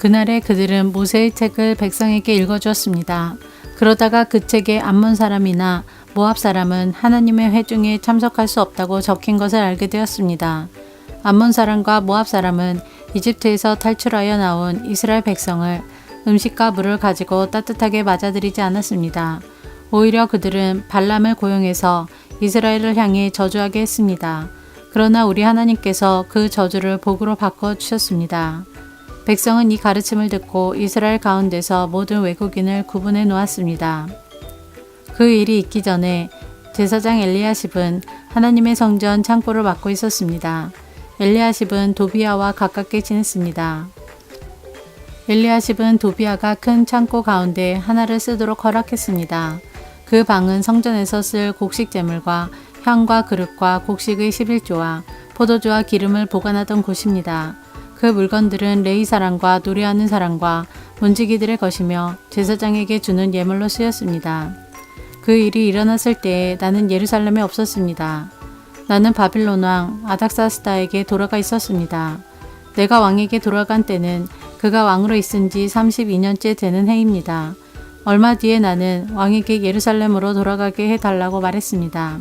그날에 그들은 모세의 책을 백성에게 읽어주었습니다. 그러다가 그 책에 암몬 사람이나 모압 사람은 하나님의 회중에 참석할 수 없다고 적힌 것을 알게 되었습니다. 암몬 사람과 모압 사람은 이집트에서 탈출하여 나온 이스라엘 백성을 음식과 물을 가지고 따뜻하게 맞아들이지 않았습니다. 오히려 그들은 발람을 고용해서 이스라엘을 향해 저주하게 했습니다. 그러나 우리 하나님께서 그 저주를 복으로 바꿔 주셨습니다. 백성은 이 가르침을 듣고 이스라엘 가운데서 모든 외국인을 구분해 놓았습니다. 그 일이 있기 전에 제사장 엘리야십은 하나님의 성전 창고를 맡고 있었습니다. 엘리야십은 도비아와 가깝게 지냈습니다. 엘리야십은 도비아가 큰 창고 가운데 하나를 쓰도록 허락했습니다. 그 방은 성전에서 쓸 곡식 제물과 향과 그릇과 곡식의 11조와 포도주와 기름을 보관하던 곳입니다. 그 물건들은 레위 사람과 노래하는 사람과 문지기들의 것이며 제사장에게 주는 예물로 쓰였습니다. 그 일이 일어났을 때에 나는 예루살렘에 없었습니다. 나는 바빌론 왕 아닥사스다에게 돌아가 있었습니다. 내가 왕에게 돌아간 때는 그가 왕으로 있은 지 32년째 되는 해입니다. 얼마 뒤에 나는 왕에게 예루살렘으로 돌아가게 해달라고 말했습니다.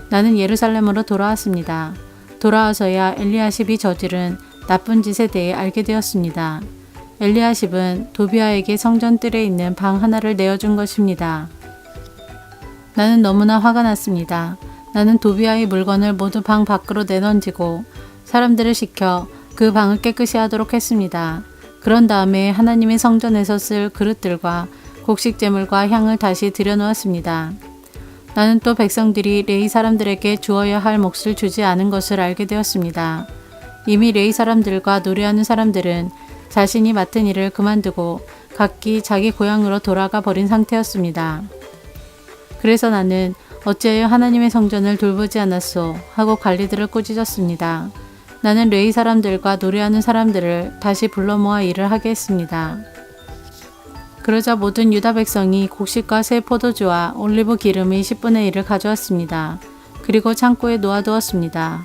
나는 예루살렘으로 돌아왔습니다. 돌아와서야 엘리야십이 저지른 나쁜 짓에 대해 알게 되었습니다. 엘리야십은 도비아에게 성전 뜰에 있는 방 하나를 내어준 것입니다. 나는 너무나 화가 났습니다. 나는 도비아의 물건을 모두 방 밖으로 내던지고 사람들을 시켜 그 방을 깨끗이 하도록 했습니다. 그런 다음에 하나님의 성전에서 쓸 그릇들과 곡식 제물과 향을 다시 들여놓았습니다. 나는 또 백성들이 레위 사람들에게 주어야 할 몫을 주지 않은 것을 알게 되었습니다. 이미 레위 사람들과 노래하는 사람들은 자신이 맡은 일을 그만두고 각기 자기 고향으로 돌아가 버린 상태였습니다. 그래서 나는 어찌하여 하나님의 성전을 돌보지 않았소 하고 관리들을 꾸짖었습니다. 나는 레위 사람들과 노래하는 사람들을 다시 불러 모아 일을 하게 했습니다. 그러자 모든 유다 백성이 곡식과 새 포도주와 올리브 기름의 10분의 1을 가져왔습니다. 그리고 창고에 놓아두었습니다.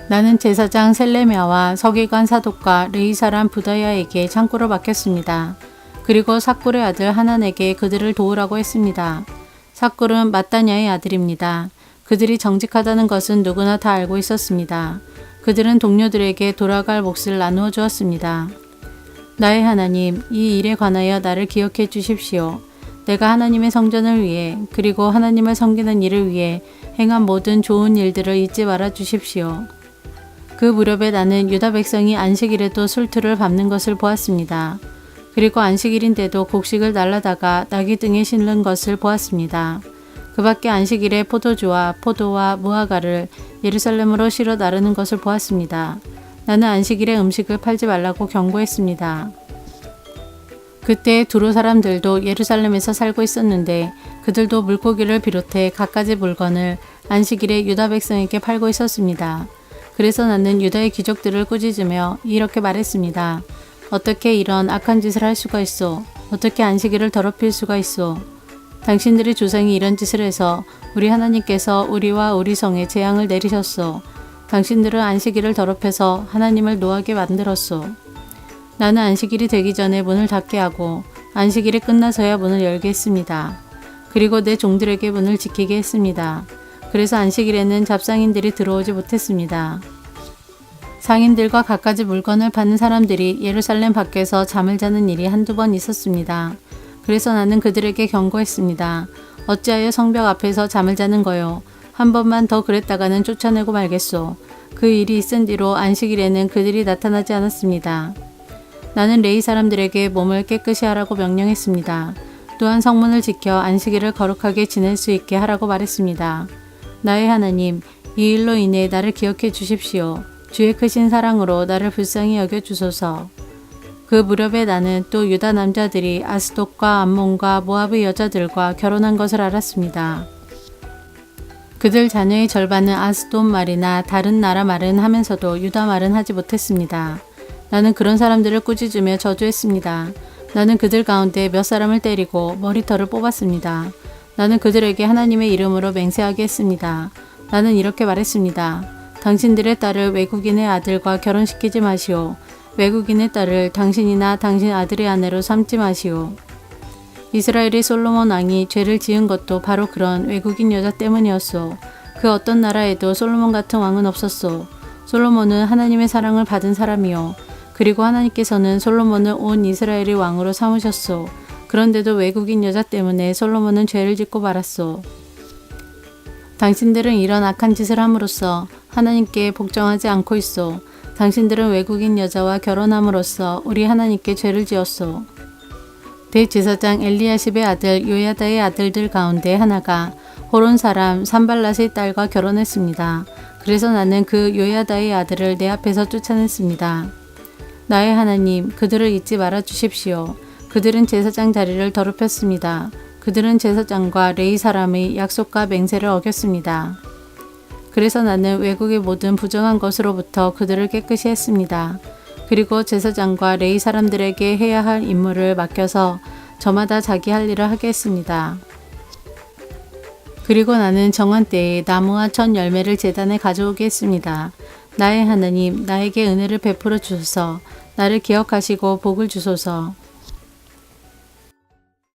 나는 제사장 셀레미야와 서기관 사독과 레위 사람 부다야에게 창고를 맡겼습니다. 그리고 삭굴의 아들 하난에게 그들을 도우라고 했습니다. 삭굴은 마따냐의 아들입니다. 그들이 정직하다는 것은 누구나 다 알고 있었습니다. 그들은 동료들에게 돌아갈 몫을 나누어 주었습니다. 나의 하나님, 이 일에 관하여 나를 기억해 주십시오. 내가 하나님의 성전을 위해 그리고 하나님을 섬기는 일을 위해 행한 모든 좋은 일들을 잊지 말아 주십시오. 그 무렵에 나는 유다 백성이 안식일에도 술틀을 밟는 것을 보았습니다. 그리고 안식일인데도 곡식을 날라다가 나귀 등에 실는 것을 보았습니다. 그 밖에 안식일에 포도주와 포도와 무화과를 예루살렘으로 실어 나르는 것을 보았습니다. 나는 안식일에 음식을 팔지 말라고 경고했습니다. 그때 두로 사람들도 예루살렘에서 살고 있었는데 그들도 물고기를 비롯해 갖가지 물건을 안식일에 유다 백성에게 팔고 있었습니다. 그래서 나는 유다의 귀족들을 꾸짖으며 이렇게 말했습니다. 어떻게 이런 악한 짓을 할 수가 있소? 어떻게 안식일을 더럽힐 수가 있소? 당신들의 조상이 이런 짓을 해서 우리 하나님께서 우리와 우리 성에 재앙을 내리셨소. 당신들은 안식일을 더럽혀서 하나님을 노하게 만들었소. 나는 안식일이 되기 전에 문을 닫게 하고 안식일이 끝나서야 문을 열게 했습니다. 그리고 내 종들에게 문을 지키게 했습니다. 그래서 안식일에는 잡상인들이 들어오지 못했습니다. 상인들과 갖가지 물건을 파는 사람들이 예루살렘 밖에서 잠을 자는 일이 한두 번 있었습니다. 그래서 나는 그들에게 경고했습니다. 어찌하여 성벽 앞에서 잠을 자는 거요? 한 번만 더 그랬다가는 쫓아내고 말겠소. 그 일이 있은 뒤로 안식일에는 그들이 나타나지 않았습니다. 나는 레위 사람들에게 몸을 깨끗이 하라고 명령했습니다. 또한 성문을 지켜 안식일을 거룩하게 지낼 수 있게 하라고 말했습니다. 나의 하나님, 이 일로 인해 나를 기억해 주십시오. 주의 크신 사랑으로 나를 불쌍히 여겨 주소서. 그 무렵에 나는 또 유다 남자들이 아스돗과 암몬과 모압의 여자들과 결혼한 것을 알았습니다. 그들 자녀의 절반은 아스돗 말이나 다른 나라 말은 하면서도 유다 말은 하지 못했습니다. 나는 그런 사람들을 꾸짖으며 저주했습니다. 나는 그들 가운데 몇 사람을 때리고 머리털을 뽑았습니다. 나는 그들에게 하나님의 이름으로 맹세하게 했습니다. 나는 이렇게 말했습니다. 당신들의 딸을 외국인의 아들과 결혼시키지 마시오. 외국인의 딸을 당신이나 당신 아들의 아내로 삼지 마시오. 이스라엘의 솔로몬 왕이 죄를 지은 것도 바로 그런 외국인 여자 때문이었소. 그 어떤 나라에도 솔로몬 같은 왕은 없었소. 솔로몬은 하나님의 사랑을 받은 사람이요. 그리고 하나님께서는 솔로몬을 온 이스라엘의 왕으로 삼으셨소. 그런데도 외국인 여자 때문에 솔로몬은 죄를 짓고 말았소. 당신들은 이런 악한 짓을 함으로써 하나님께 복종하지 않고 있소. 당신들은 외국인 여자와 결혼함으로써 우리 하나님께 죄를 지었소. 대제사장 엘리야십의 아들 요야다의 아들들 가운데 하나가 호론 사람 산발랏의 딸과 결혼했습니다. 그래서 나는 그 요야다의 아들을 내 앞에서 쫓아냈습니다. 나의 하나님, 그들을 잊지 말아 주십시오. 그들은 제사장 자리를 더럽혔습니다. 그들은 제사장과 레위 사람의 약속과 맹세를 어겼습니다. 그래서 나는 외국의 모든 부정한 것으로부터 그들을 깨끗이 했습니다. 그리고 제사장과 레위 사람들에게 해야 할 임무를 맡겨서 저마다 자기 할 일을 하게 했습니다. 그리고 나는 정한 때에 나무와 첫 열매를 제단에 가져오게 했습니다. 나의 하나님, 나에게 은혜를 베풀어 주소서. 나를 기억하시고 복을 주소서.